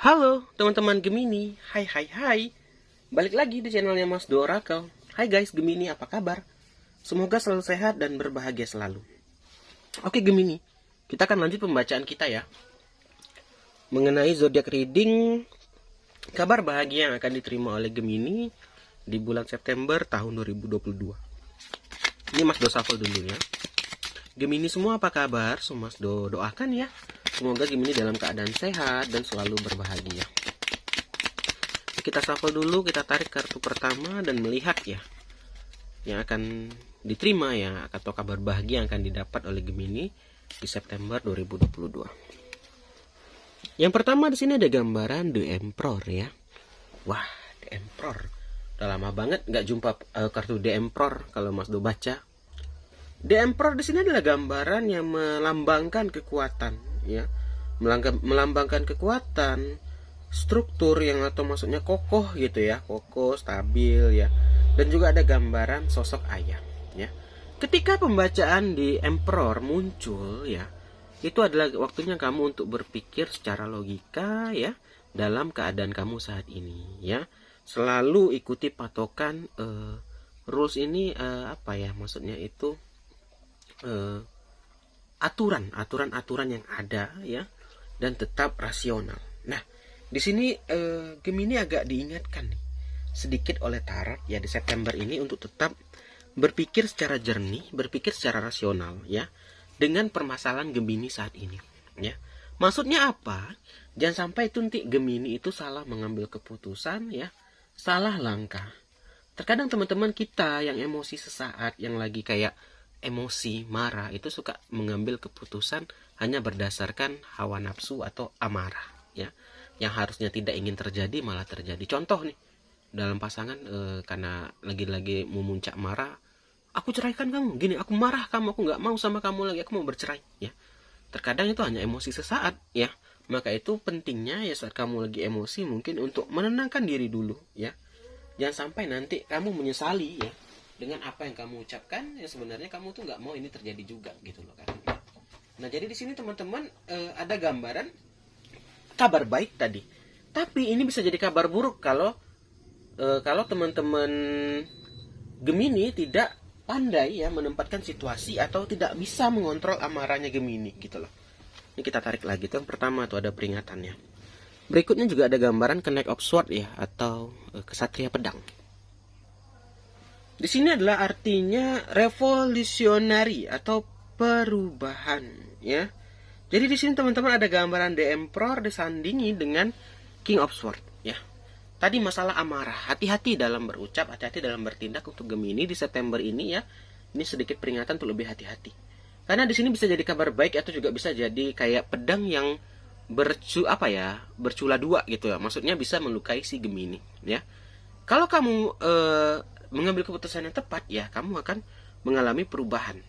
Halo teman-teman Gemini, hai hai hai. Balik lagi di channelnya Mas Do Oracle. Hai guys, Gemini apa kabar? Semoga selalu sehat dan berbahagia selalu. Oke Gemini, kita akan lanjut pembacaan kita ya. Mengenai zodiak reading, kabar bahagia yang akan diterima oleh Gemini di bulan September tahun 2022. Ini Mas Do shuffle dulu ya. Gemini semua apa kabar? Mas Do doakan ya. Semoga Gemini dalam keadaan sehat dan selalu berbahagia. Kita shuffle dulu, kita tarik kartu pertama dan melihat ya yang akan diterima ya, atau kabar bahagia yang akan didapat oleh Gemini di September 2022. Yang pertama di sini ada gambaran The Emperor ya. Wah, The Emperor. Udah lama banget nggak jumpa kartu The Emperor kalau Mas Do baca. The Emperor di sini adalah gambaran yang melambangkan kekuatan ya, melambangkan kekuatan, struktur yang atau maksudnya kokoh gitu ya, kokoh, stabil ya, dan juga ada gambaran sosok ayah ya. Ketika pembacaan di Emperor muncul ya, itu adalah waktunya kamu untuk berpikir secara logika ya dalam keadaan kamu saat ini ya. Selalu ikuti patokan rules ini, apa ya maksudnya itu, aturan yang ada ya, dan tetap rasional. Nah, di sini Gemini agak diingatkan nih sedikit oleh tarot ya di September ini untuk tetap berpikir secara jernih, berpikir secara rasional ya dengan permasalahan Gemini saat ini ya. Maksudnya apa? Jangan sampai itu nanti Gemini itu salah mengambil keputusan ya, salah langkah. Terkadang teman-teman kita yang emosi sesaat, yang lagi kayak emosi, marah, itu suka mengambil keputusan hanya berdasarkan hawa nafsu atau amarah ya, yang harusnya tidak ingin terjadi malah terjadi. Contoh nih, dalam pasangan karena lagi-lagi memuncak marah, aku ceraikan kamu, gini, aku marah kamu, aku nggak mau sama kamu lagi, aku mau bercerai ya. Terkadang itu hanya emosi sesaat ya. Maka itu pentingnya ya saat kamu lagi emosi mungkin untuk menenangkan diri dulu ya. Jangan sampai nanti kamu menyesali ya dengan apa yang kamu ucapkan, yang sebenarnya kamu tuh nggak mau ini terjadi juga gitu loh kan. Nah jadi di sini teman-teman ada gambaran kabar baik tadi, tapi ini bisa jadi kabar buruk kalau teman-teman Gemini tidak pandai ya menempatkan situasi atau tidak bisa mengontrol amarahnya Gemini gitu loh. Ini kita tarik lagi tuh, yang pertama tuh ada peringatannya. Berikutnya juga ada gambaran Knight of Swords ya, atau kesatria pedang. Di sini adalah artinya revolutionary atau perubahan ya. Jadi di sini teman-teman ada gambaran The Emperor disandingi dengan King of Swords ya. Tadi masalah amarah, hati-hati dalam berucap, hati-hati dalam bertindak untuk Gemini di September ini ya. Ini sedikit peringatan untuk lebih hati-hati. Karena di sini bisa jadi kabar baik atau juga bisa jadi kayak pedang yang bercula dua gitu ya. Maksudnya bisa melukai si Gemini ya. Kalau kamu mengambil keputusan yang tepat ya, kamu akan mengalami perubahan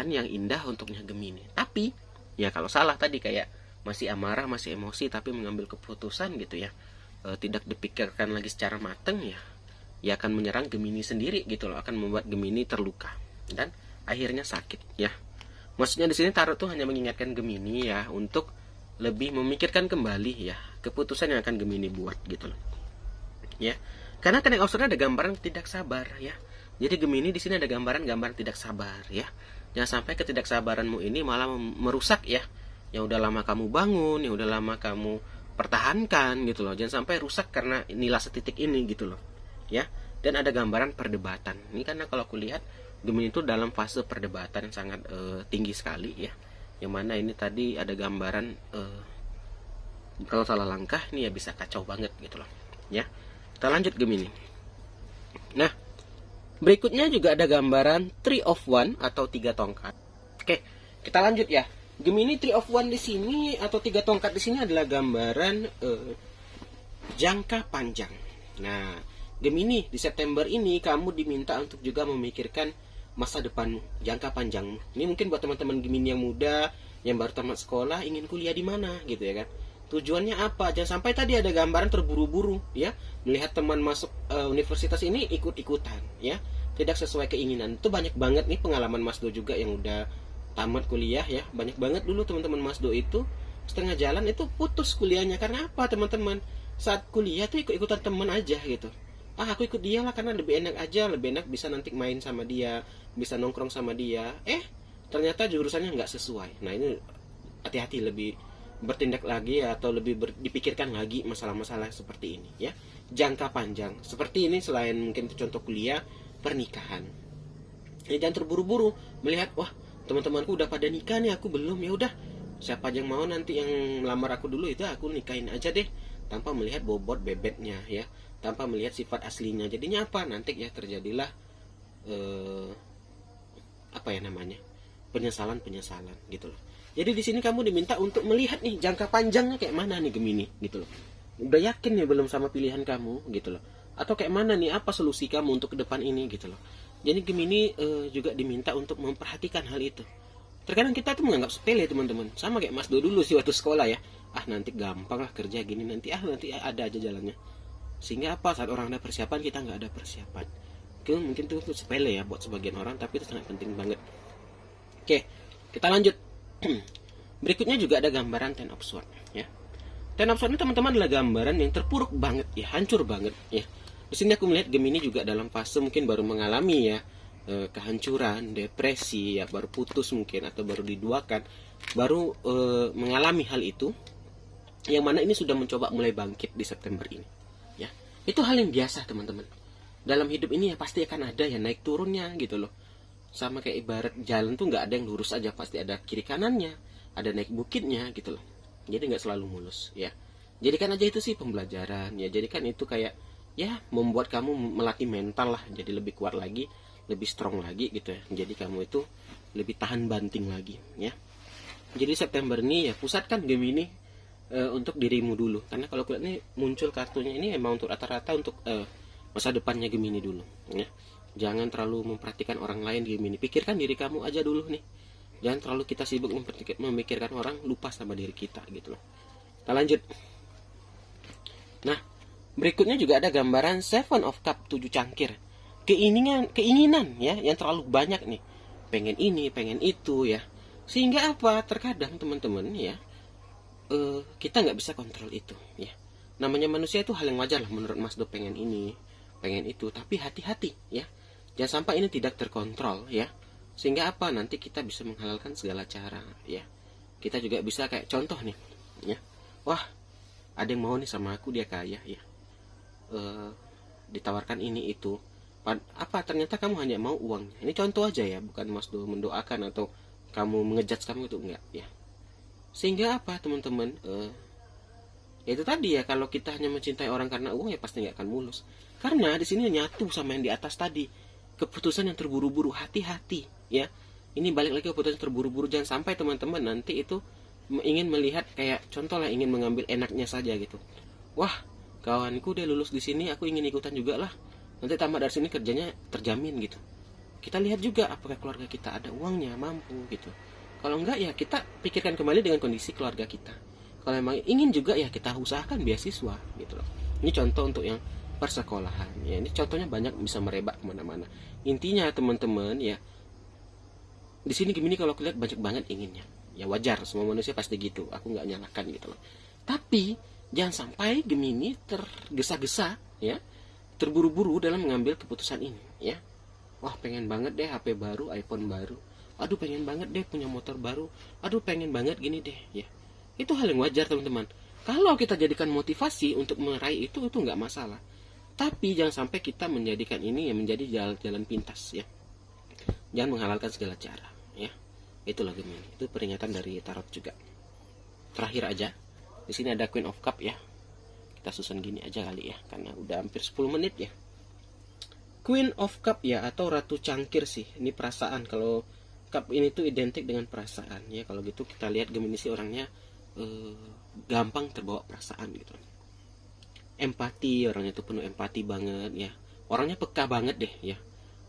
yang indah untuknya Gemini. Tapi ya kalau salah tadi kayak masih amarah, masih emosi tapi mengambil keputusan gitu ya, tidak dipikirkan lagi secara matang ya akan menyerang Gemini sendiri gitu loh, akan membuat Gemini terluka dan akhirnya sakit ya. Maksudnya di sini tarot tuh hanya mengingatkan Gemini ya untuk lebih memikirkan kembali ya keputusan yang akan Gemini buat gitu loh ya. Karena Knight of Swords ada gambaran tidak sabar ya. Jadi Gemini di sini ada gambaran tidak sabar ya. Jangan sampai ketidaksabaranmu ini malah merusak ya yang udah lama kamu bangun, yang udah lama kamu pertahankan gitu loh. Jangan sampai rusak karena nilai setitik ini gitu loh ya. Dan ada gambaran perdebatan. Ini karena kalau aku lihat Gemini itu dalam fase perdebatan yang sangat tinggi sekali ya. Yang mana ini tadi ada gambaran kalau salah langkah ini ya bisa kacau banget gitu loh ya. Kita lanjut Gemini. Nah, berikutnya juga ada gambaran Three of Wands atau 3 tongkat. Oke, kita lanjut ya. Gemini Three of Wands di sini atau 3 tongkat di sini adalah gambaran jangka panjang. Nah, Gemini di September ini kamu diminta untuk juga memikirkan masa depanmu, jangka panjangmu. Ini mungkin buat teman-teman Gemini yang muda, yang baru tamat sekolah, ingin kuliah di mana gitu ya kan. Tujuannya apa? Jangan sampai tadi ada gambaran terburu-buru ya, melihat teman masuk universitas ini ikut-ikutan ya, tidak sesuai keinginan. Itu banyak banget nih pengalaman Mas Do juga yang udah tamat kuliah ya. Banyak banget dulu teman-teman Mas Do itu setengah jalan itu putus kuliahnya. Karena apa teman-teman? Saat kuliah tuh ikut-ikutan teman aja gitu. Aku ikut dia lah karena lebih enak aja, lebih enak bisa nanti main sama dia, bisa nongkrong sama dia. Ternyata jurusannya nggak sesuai. Nah ini hati-hati, lebih bertindak lagi atau lebih dipikirkan lagi masalah-masalah seperti ini ya, jangka panjang seperti ini. Selain mungkin contoh kuliah, pernikahan, jangan terburu-buru melihat wah teman-temanku udah pada nikah nih, aku belum, ya udah siapa aja yang mau nanti yang melamar aku dulu itu aku nikahin aja deh, tanpa melihat bobot bebetnya ya, tanpa melihat sifat aslinya. Jadinya apa, nanti ya terjadilah apa ya namanya, penyesalan gitu loh. Jadi di sini kamu diminta untuk melihat nih jangka panjangnya kayak mana nih Gemini gitu loh. Udah yakin nih belum sama pilihan kamu gitu loh, atau kayak mana nih, apa solusi kamu untuk ke depan ini gitu loh. Jadi Gemini juga diminta untuk memperhatikan hal itu. Terkadang kita tuh menganggap sepele teman-teman, sama kayak Mas Do dulu sih waktu sekolah ya, nanti gampang lah kerja gini, nanti ada aja jalannya. Sehingga apa, saat orang ada persiapan kita nggak ada persiapan. Mungkin tuh sepele ya buat sebagian orang, tapi itu sangat penting banget. Oke, kita lanjut. Berikutnya juga ada gambaran Ten of Swords ya. Ten of Swords ini teman-teman adalah gambaran yang terpuruk banget ya, hancur banget ya. Di sini aku melihat Gemini juga dalam fase mungkin baru mengalami ya kehancuran, depresi ya, baru putus mungkin atau baru diduakan, baru mengalami hal itu, yang mana ini sudah mencoba mulai bangkit di September ini ya. Itu hal yang biasa teman-teman. Dalam hidup ini ya pasti akan ada ya naik turunnya gitu loh. Sama kayak ibarat jalan tuh nggak ada yang lurus aja, pasti ada kiri kanannya, ada naik bukitnya gitu loh. Jadi nggak selalu mulus ya. Jadikan aja itu sih pembelajaran ya. Jadikan itu kayak ya membuat kamu melatih mental lah, jadi lebih kuat lagi, lebih strong lagi gitu ya. Jadi kamu itu lebih tahan banting lagi ya. Jadi September ini ya pusatkan Gemini untuk dirimu dulu. Karena kalau kulihat ini muncul kartunya ini emang untuk rata-rata untuk masa depannya Gemini dulu ya. Jangan terlalu memperhatikan orang lain Gemini. Pikirkan diri kamu aja dulu nih. Jangan terlalu kita sibuk memikirkan orang, lupa sama diri kita gitu loh. Kita lanjut. Nah, berikutnya juga ada gambaran Seven of Cup, 7 cangkir. Keinginan ya yang terlalu banyak nih. Pengen ini, pengen itu ya. Sehingga apa? Terkadang teman-teman ya, kita nggak bisa kontrol itu ya. Namanya manusia itu hal yang wajar lah menurut Mas Do, pengen ini, pengen itu, tapi hati-hati ya. Jangan sampai ini tidak terkontrol ya. Sehingga apa? Nanti kita bisa menghalalkan segala cara ya. Kita juga bisa kayak contoh nih ya. Wah, ada yang mau nih sama aku, dia kaya ya. Ditawarkan ini itu. Apa ternyata kamu hanya mau uangnya. Ini contoh aja ya, bukan Mas Do mendoakan atau kamu mengejudge kamu itu, enggak ya. Sehingga apa teman-teman? Ya itu tadi ya, kalau kita hanya mencintai orang karena uang ya pasti nggak akan mulus. Karena di sini nyatu sama yang di atas tadi. Keputusan yang terburu-buru, hati-hati ya. Ini balik lagi keputusan terburu-buru. Jangan sampai teman-teman nanti itu ingin melihat kayak contoh lah, ingin mengambil enaknya saja gitu. Wah, kawanku dia lulus di sini, aku ingin ikutan juga lah. Nanti tamat dari sini kerjanya terjamin gitu. Kita lihat juga apakah keluarga kita ada uangnya, mampu gitu. Kalau enggak ya kita pikirkan kembali dengan kondisi keluarga kita. Kalau memang ingin juga ya kita usahakan beasiswa gitu loh. Ini contoh untuk yang persekolahan ya. Ini contohnya banyak, bisa merebak kemana-mana. Intinya teman-teman ya, di sini Gemini kalau lihat banyak banget inginnya ya, wajar, semua manusia pasti gitu, aku nggak nyalakan gitu loh. Tapi jangan sampai Gemini tergesa-gesa ya, terburu-buru dalam mengambil keputusan ini ya. Wah, pengen banget deh HP baru, iPhone baru, aduh pengen banget deh punya motor baru, aduh pengen banget gini deh ya. Itu hal yang wajar teman-teman. Kalau kita jadikan motivasi untuk meraih itu nggak masalah. Tapi jangan sampai kita menjadikan ini ya menjadi jalan pintas ya. Jangan menghalalkan segala cara ya. Itulah Gemini. Itu peringatan dari tarot juga. Terakhir aja. Di sini ada Queen of Cup ya. Kita susun gini aja kali ya, karena udah hampir 10 menit ya. Queen of Cup ya, atau Ratu Cangkir sih. Ini perasaan. Kalau cup ini tuh identik dengan perasaan ya. Kalau gitu kita lihat Gemini sih orangnya gampang terbawa perasaan gitu. Empati, orangnya tuh penuh empati banget ya. Orangnya peka banget deh ya.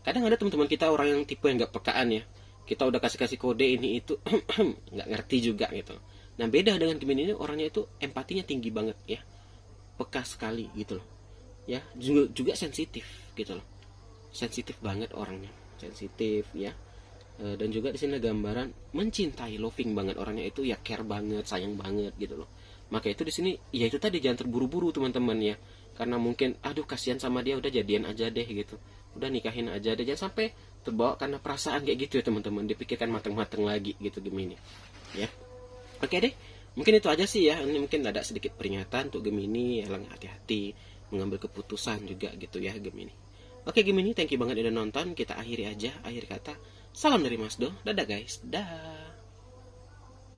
Kadang ada teman-teman kita orang yang tipe yang nggak pekaan ya. Kita udah kasih kode ini itu nggak ngerti juga gitu. Nah beda dengan Gemini ini, orangnya itu empatinya tinggi banget ya. Peka sekali gitu loh. Ya juga sensitif gitu loh. Sensitif banget orangnya, sensitif ya. Dan juga di sini gambaran mencintai, loving banget orangnya itu ya, care banget, sayang banget gitu loh. Maka itu di sini ya itu tadi, jangan terburu-buru teman-teman ya. Karena mungkin aduh kasihan sama dia, udah jadian aja deh gitu. Udah nikahin aja deh, jangan sampai terbawa karena perasaan kayak gitu ya teman-teman. Dipikirkan matang-matang lagi gitu Gemini. Ya. Oke deh. Mungkin itu aja sih ya. Ini mungkin ada sedikit peringatan untuk Gemini, ya hati-hati mengambil keputusan juga gitu ya Gemini. Oke Gemini, thank you banget udah nonton. Kita akhiri aja, akhir kata. Salam dari Mas Do. Dadah guys. Dah.